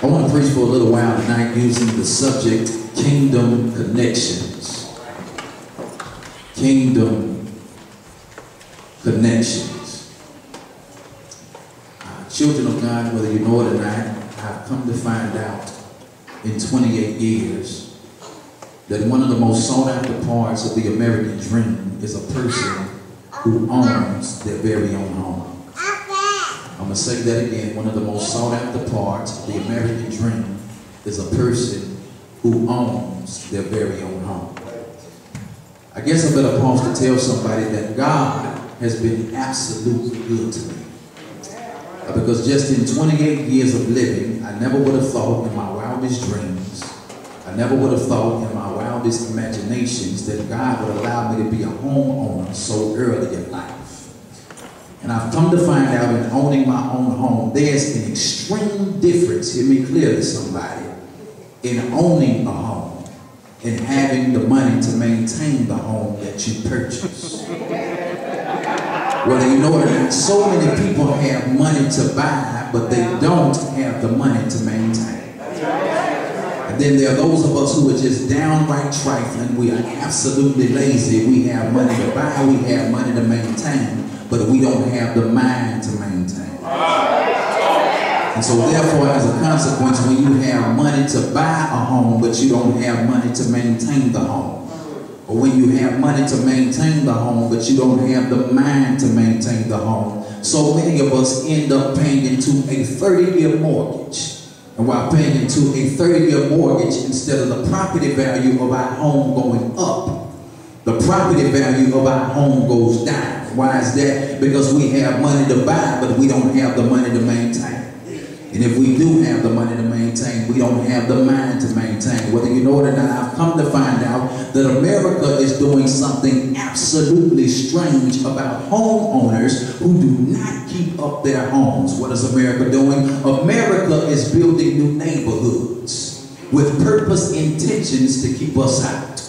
I want to preach for a little while tonight using the subject Kingdom Connections. Kingdom Connections. Children of God, whether you know it or not, I've come to find out in 28 years that one of the most sought after parts of the American dream is a person who owns their very own home. I'm going to say that again. One of the most sought after parts of the American dream is a person who owns their very own home. I guess I better pause to tell somebody that God has been absolutely good to me. Because just in 28 years of living, I never would have thought in my wildest dreams, I never would have thought in my wildest imaginations that God would allow me to be a homeowner so early in life. And I've come to find out in owning my own home, there's an extreme difference, hear me clearly somebody, in owning a home and having the money to maintain the home that you purchase. Whether you know it or not, so many people have money to buy, but they don't have the money to maintain. And then there are those of us who are just downright trifling. We are absolutely lazy. We have money to buy, we have money to maintain, but we don't have the mind to maintain. And so therefore, as a consequence, when you have money to buy a home, but you don't have money to maintain the home, or when you have money to maintain the home, but you don't have the mind to maintain the home, so many of us end up paying into a 30-year mortgage. And while paying into a 30-year mortgage, instead of the property value of our home going up, the property value of our home goes down. Why is that? Because we have money to buy, but we don't have the money to maintain. And if we do have the money to maintain, we don't have the mind to maintain. Whether you know it or not, I've come to find out that America is doing something absolutely strange about homeowners who do not keep up their homes. What is America doing? America is building new neighborhoods with purpose intentions to keep us out.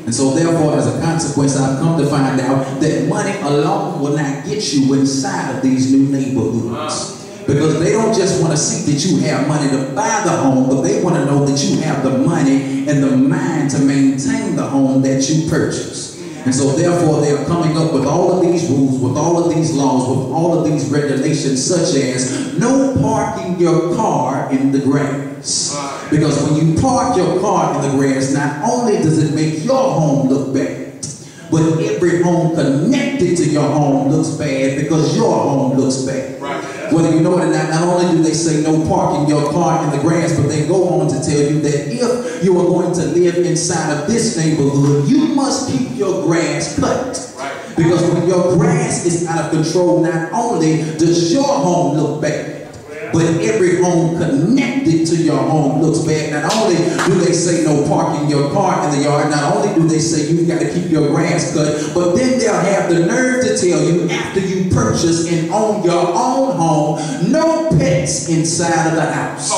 And so therefore, as a consequence, I've come to find out that money alone will not get you inside of these new neighborhoods. Because they don't just want to see that you have money to buy the home, but they want to know that you have the money and the mind to maintain the home that you purchase. And so therefore, they are coming up with all of these rules, with all of these laws, with all of these regulations, such as no parking your car in the grass. Because when you park your car in the grass, not only does it make your home look bad, but every home connected to your home looks bad because your home looks bad. Whether you know it or not, not only do they say no parking your car in the grass, but they go on to tell you that if you are going to live inside of this neighborhood, you must keep your grass cut. Because when your grass is out of control, not only does your home look bad, but every home connected to your home looks bad. Not only do they say no parking your car in the yard, not only do they say you've got to keep your grass cut, but then they'll have the nerve to tell you after you purchase and own your own home, no pets inside of the house.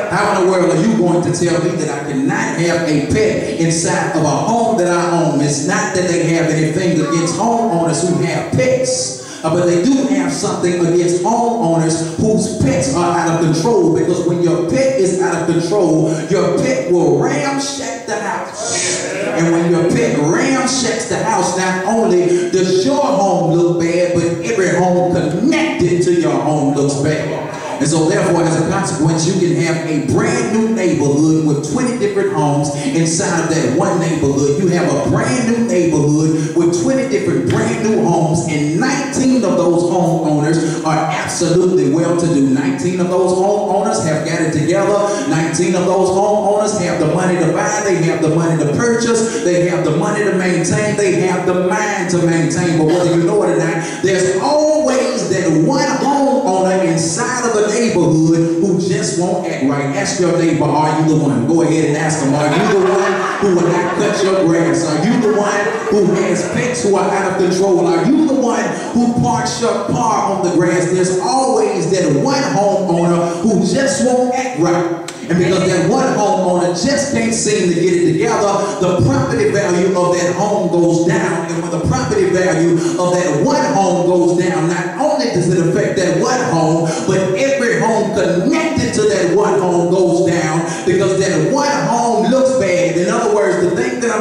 How in the world are you going to tell me that I cannot have a pet inside of a home that I own? It's not that they have anything against homeowners who have pets. But they do have something against homeowners whose pets are out of control, because when your pet is out of control, your pet will ramshack the house. And when your pet ramshacks the house, not only does your home look bad, but every home connected to your home looks bad. And so therefore, as a consequence, you can have a brand new neighborhood with 20 different homes inside of that one neighborhood. You have a brand new neighborhood with 20 different brand new homes, and 19 of those homeowners are absolutely well-to-do. 19 of those homeowners have got it together. 19 of those homeowners have the money to buy, they have the money to purchase, they have the money to maintain, they have the mind to maintain. But whether you know it or not, there's always that one homeowner inside of a neighborhood who just won't act right. Ask your neighbor, are you the one? Go ahead and ask them, are you the one who will not cut your grass? Are you the one who has pets who are out of control? Are you the one who parks your car on the grass? There's always that one homeowner who just won't act right. And because that one homeowner just can't seem to get it together, the property value of that home goes down. And when the property value of that one home goes down, not only does it affect that one home, but every home connected to that one home goes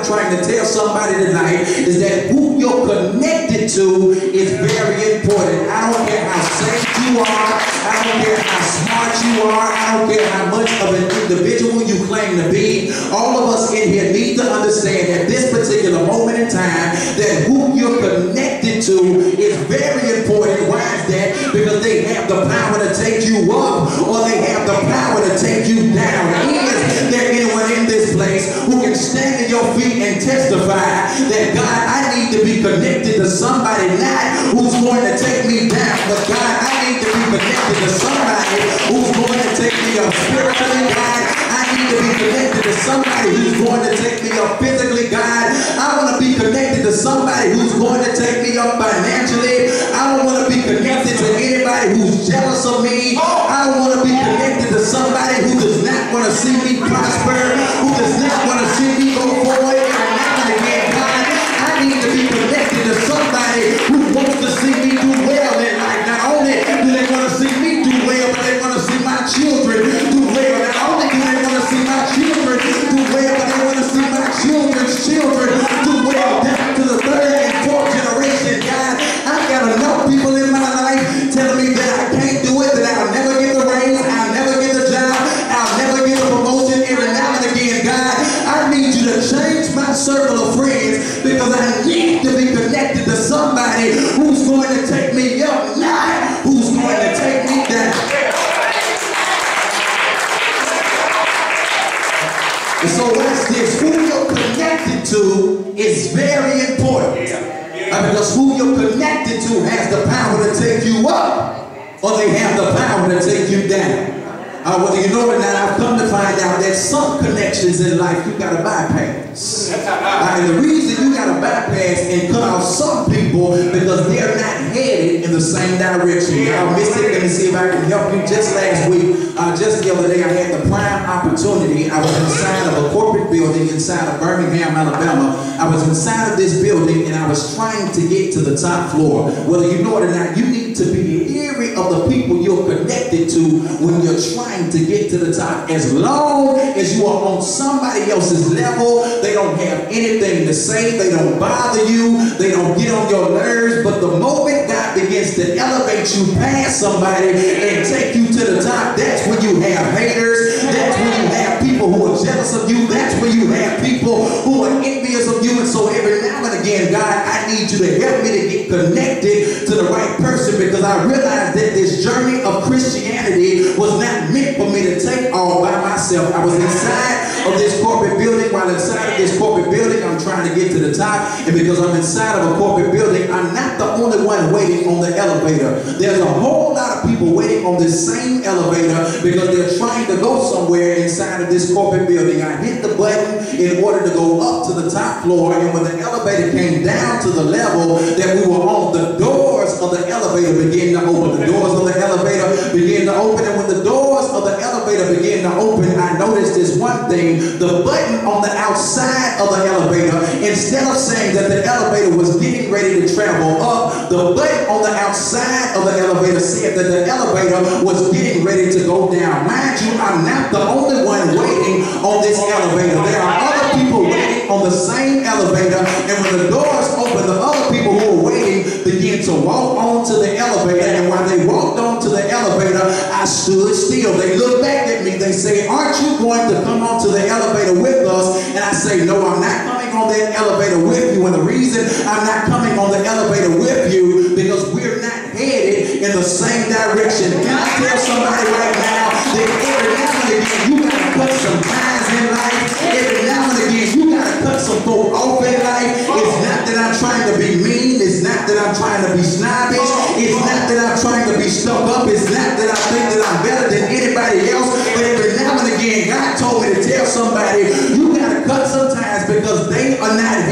I'm trying to tell somebody tonight is that who you're connected to is very important. I don't care how safe you are. I don't care how smart you are. I don't care how much of an individual you claim to be. All of us in here need to understand at this particular moment in time that who you're connected to is very important. Why is that? Because they have the power to take you up or they have the power to take you down. Is there anyone in this place who can stand at your feet and testify that God, I need to be connected to somebody not who's going to take me down, but God, I need to be connected to somebody who's going to take me up spiritually, God. I need to be connected to somebody who's going to take me up physically, God. I want to be connected to somebody who's going to take me up financially. I don't want to be connected to anybody who's jealous of me. I don't want to be connected to somebody who does not want to see me prosper, who does not want to see me go forward. And again, God, I need to be connected to somebody who wants to see me do well in life. Not only do they want to see me do well, but they want to see my children do well. Not only do they want to see my children do well, but they want to see my children's children do well. Down to the third and fourth generation, God. I've got enough people in my life telling me that I can't do it, that I'll never get the raise, I'll never get the job, I'll never get a promotion. Every now and again, God, I need you to change my circle of friends because I need to be connected to somebody who's going to take me up, not who's going to take me down. And so watch this. Who you're connected to is very important. Because who you're connected to has the power to take you up or they have the power to take you down. Whether you know it or not, I've come to find out that some connections in life you got to bypass. And the reason you got to bypass and cut off some people because they're not headed in the same direction. Y'all missed it. Let me see if I can help you. Just last week, just the other day, I had the prime opportunity. I was inside of a corporate building inside of Birmingham, Alabama. I was inside of this building and I was trying to get to the top floor. Whether you know it or not, you need to be leery of the people you're connected to when you're trying to get to the top. As long as you are on somebody else's level, they don't have anything to say, they don't bother you, they don't get on your nerves. But the moment God begins to elevate you past somebody and take you to the top, that's when you have haters, that's when you have people who are jealous of you, that's when you have people who are envious of you. And so every now and again, God, I need you to help me to get connected to the right person, because I realized that this journey of Christianity was not meant for me to take all by myself. I was inside of this corporate building. While inside of this corporate building, I'm trying to get to the top. And because I'm inside of a corporate building, I'm not the only one waiting on the elevator. There's a whole lot of people waiting on this same elevator because they're trying to go somewhere inside of this corporate building. I hit the button in order to go up to the top floor, and when the elevator came down to the level that we were on, the doors of the elevator began to open. The doors of the elevator began to open, and when the doors of the elevator began to open, I noticed this one thing. The button on the outside of the elevator, instead of saying that the elevator was getting ready to travel up, the button on the outside of the elevator said that the elevator was getting ready to go down. Mind you, I'm not the only one waiting on this elevator. There are other people waiting on the same elevator, and when the doors open, the other people who are waiting began to walk onto the elevator, and while they walked onto the elevator, I stood still. They looked back at me. They say, "Aren't you going to come onto the elevator with us?" And I say, "No, I'm not coming on that elevator with you." And the reason I'm not coming on the elevator with you, because we're not headed in the same direction. Can I tell somebody right now that every now and again you gotta cut some ties in life? Every now and again you gotta cut some folk off in life. It's not that I'm trying to be mean. It's not that I'm trying to be snobbish. It's not that I'm trying to be stuck up. It's not that I think that I'm better than anybody else. But every now and again God told me to tell somebody, you gotta cut some ties because they are not